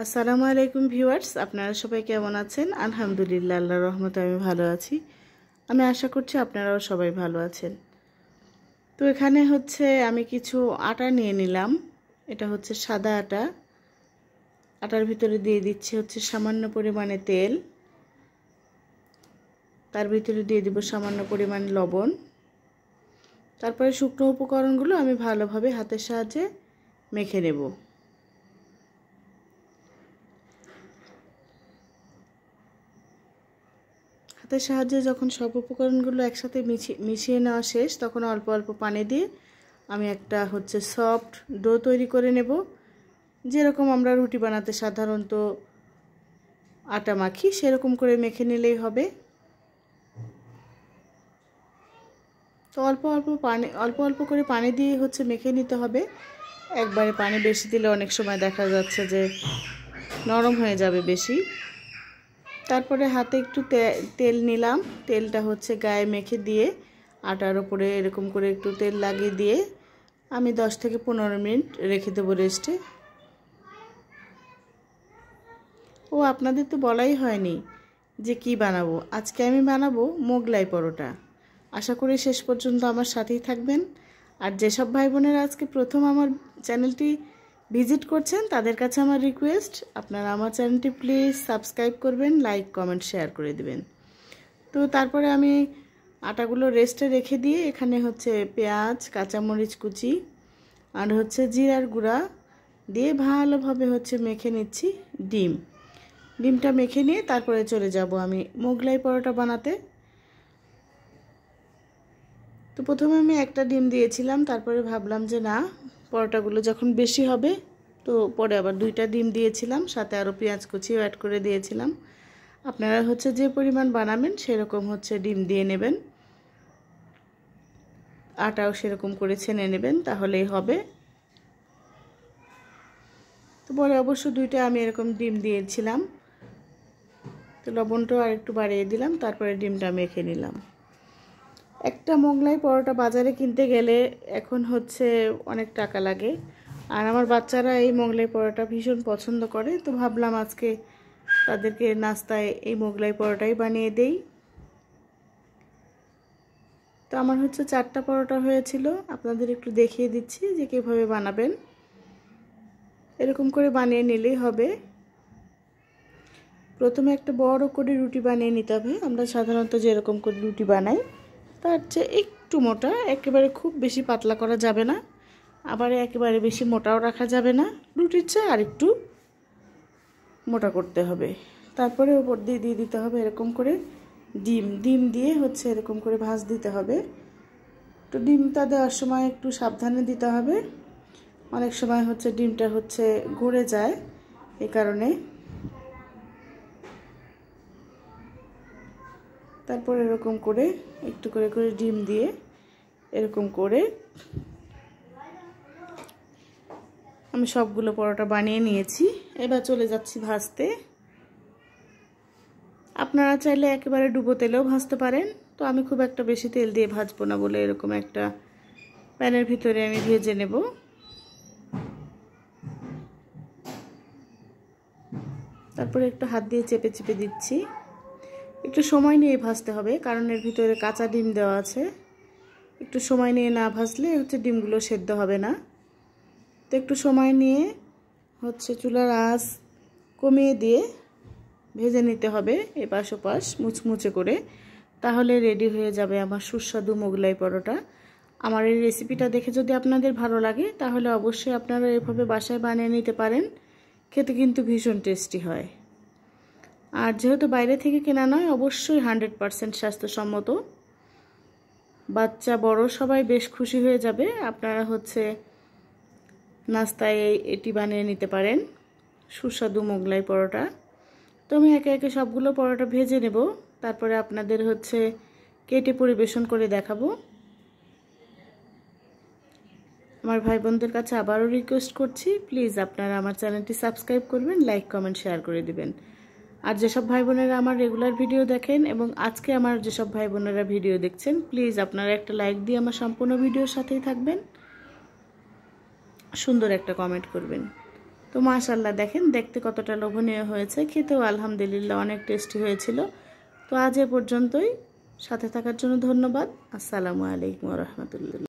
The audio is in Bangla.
আসসালামু আলাইকুম ভিউয়ার্স, আপনারা সবাই কেমন আছেন? আলহামদুলিল্লাহ, আল্লাহর রহমতে আমি ভালো আছি। আমি আশা করছি আপনারাও সবাই ভালো আছেন। তো এখানে আমি কিছু আটা নিয়ে নিলাম। এটা সাদা আটা। আটার ভিতরে দিয়ে দিচ্ছি সামান্য পরিমাণে তেল। তার ভিতরে দিয়ে দিব সামান্য পরিমাণ লবণ। তারপরে শুকনো উপকরণগুলো আমি ভালোভাবে হাতের সাহায্যে মেখে নেব। হাতের সাহায্যে যখন সব উপকরণগুলো একসাথে মিশিয়ে নেওয়া শেষ, তখন অল্প অল্প পানি দিয়ে আমি একটা সফট ডো তৈরি করে নেব। যেরকম আমরা রুটি বানাতে সাধারণত আটা মাখি, সেরকম করে মেখে নিলেই হবে। তো অল্প অল্প করে পানি দিয়ে মেখে নিতে হবে। একবারে পানি বেশি দিলে অনেক সময় দেখা যাচ্ছে যে নরম হয়ে যাবে বেশি। তারপরে হাতে একটু তেল নিলাম। তেলটা গায়ে মেখে দিয়ে আটার উপরে এরকম করে একটু তেল লাগিয়ে দিয়ে আমি 10 থেকে 15 মিনিট রেখে দেবো রেস্টে। আপনাদের তো বলাই হয়নি যে কি বানাবো। আজকে আমি বানাবো মোগলাই পরোটা। আশা করি শেষ পর্যন্ত আমার সাথেই থাকবেন। আর যেসব ভাই বোনেরা আজকে প্রথম আমার চ্যানেলটি ভিজিট করছেন, তাদের কাছে আমার রিকোয়েস্ট, আপনারা আমার চ্যানেলটি প্লিজ সাবস্ক্রাইব করবেন, লাইক কমেন্ট শেয়ার করে দিবেন। তো তারপরে আমি আটাগুলো রেস্টে রেখে দিয়ে এখানে পেঁয়াজ, কাঁচামরিচ কুচি আর জিরার গুঁড়া দিয়ে ভালোভাবে মেখে নিচ্ছি ডিমটা মেখে নিয়ে তারপরে চলে যাব আমি মোগলাই পরোটা বানাতে। তো প্রথমে আমি একটা ডিম দিয়েছিলাম, তারপরে ভাবলাম যে না, পরোটাগুলো যখন বেশি হবে তো পরে আবার 2টা ডিম দিয়েছিলাম, সাথে আরও পেঁয়াজ কুচিও অ্যাড করে দিয়েছিলাম। আপনারা যে পরিমাণ বানাবেন সেরকম ডিম দিয়ে নেবেন, আটাও সেরকম করে ছেনে নেবেন, তাহলেই হবে। তো পরে অবশ্য 2টা আমি এরকম ডিম দিয়েছিলাম। তো লবণটাও আর একটু বাড়িয়ে দিলাম, তারপরে ডিমটা মেখে নিলাম। একটা মোগলাই পরোটা বাজারে কিনতে গেলে এখন অনেক টাকা লাগে। আর আমার বাচ্চারা এই মোগলাই পরোটা ভীষণ পছন্দ করে। তো ভাবলাম আজকে তাদেরকে নাস্তায় এই মোগলাই পরোটাই বানিয়ে দেই। তো আমার 4টা পরোটা হয়েছিল। আপনাদের একটু দেখিয়ে দিচ্ছি যে কীভাবে বানাবেন। এরকম করে বানিয়ে নিলেই হবে। প্রথমে একটা বড় করে রুটি বানিয়ে নিতে হবে। আমরা সাধারণত যেরকম করে রুটি বানাই তার চেয়ে একটু মোটা, একেবারে খুব বেশি পাতলা করা যাবে না, আবার একেবারে বেশি মোটাও রাখা যাবে না। রুটির চেয়ে আর একটু মোটা করতে হবে। তারপরে ওপর দিয়ে দিয়ে দিতে হবে এরকম করে ডিম দিয়ে এরকম করে ভাঁজ দিতে হবে। তো ডিমটা দেওয়ার সময় একটু সাবধানে দিতে হবে। অনেক সময় ডিমটা গড়ে যায়, এই কারণে। তারপর এরকম করে একটু করে করে ডিম দিয়ে এরকম করে আমি সবগুলো পরোটা বানিয়ে নিয়েছি। এবার চলে যাচ্ছি ভাজতে। আপনারা চাইলে একেবারে ডুবো তেলেও ভাজতে পারেন। তো আমি খুব একটা বেশি তেল দিয়ে ভাজবো না বলে এরকম একটা প্যানের ভিতরে আমি ভেজে নেব। তারপরে একটু হাত দিয়ে চেপে চেপে দিচ্ছি। একটু সময় নিয়ে ভাজতে হবে, কারণ এর ভিতরে কাঁচা ডিম দেওয়া আছে। একটু সময় নিয়ে না ভাজলে ডিমগুলো সেদ্ধ হবে না। তো একটু সময় নিয়ে চুলার আঁচ কমিয়ে দিয়ে ভেজে নিতে হবে এপাশ ওপাশ মুচমুচে করে। তাহলে রেডি হয়ে যাবে আমার সুস্বাদু মোগলাই পরোটা। আমার এই রেসিপিটা দেখে যদি আপনাদের ভালো লাগে, তাহলে অবশ্যই আপনারা এভাবে বাসায় বানিয়ে নিতে পারেন। খেতে কিন্তু ভীষণ টেস্টি হয়। আর যেহেতু বাইরে থেকে কেনা নয়, অবশ্যই 100% স্বাস্থ্যসম্মত। বাচ্চা বড় সবাই বেশ খুশি হয়ে যাবে। আপনারা নাস্তায় এটি বানিয়ে নিতে পারেন, সুস্বাদু মোগলাই পরোটা। তো আমি একে একে সবগুলো পরোটা ভেজে নেব, তারপরে আপনাদের কেটে পরিবেশন করে দেখাবো। আমার ভাই বোনদের কাছে আবারও রিকোয়েস্ট করছি, প্লিজ আপনারা আমার চ্যানেলটি সাবস্ক্রাইব করবেন, লাইক কমেন্ট শেয়ার করে দিবেন। আর যেসব ভাই বোনেরা আমার রেগুলার ভিডিও দেখেন এবং আজকে আমার যেসব ভাই বোনেরা ভিডিও দেখছেন, প্লিজ আপনারা একটা লাইক দিয়ে আমার সম্পূর্ণ ভিডিওর সাথেই থাকবেন, সুন্দর একটা কমেন্ট করবেন। তো মাশাআল্লাহ দেখেন দেখতে কতটা লোভনীয় হয়েছে, খেতেও আলহামদুলিল্লাহ অনেক টেস্টি হয়েছিল। তো আজ এ পর্যন্তই, সাথে থাকার জন্য ধন্যবাদ। আসসালামু আলাইকুম ওয়া রাহমাতুল্লাহ।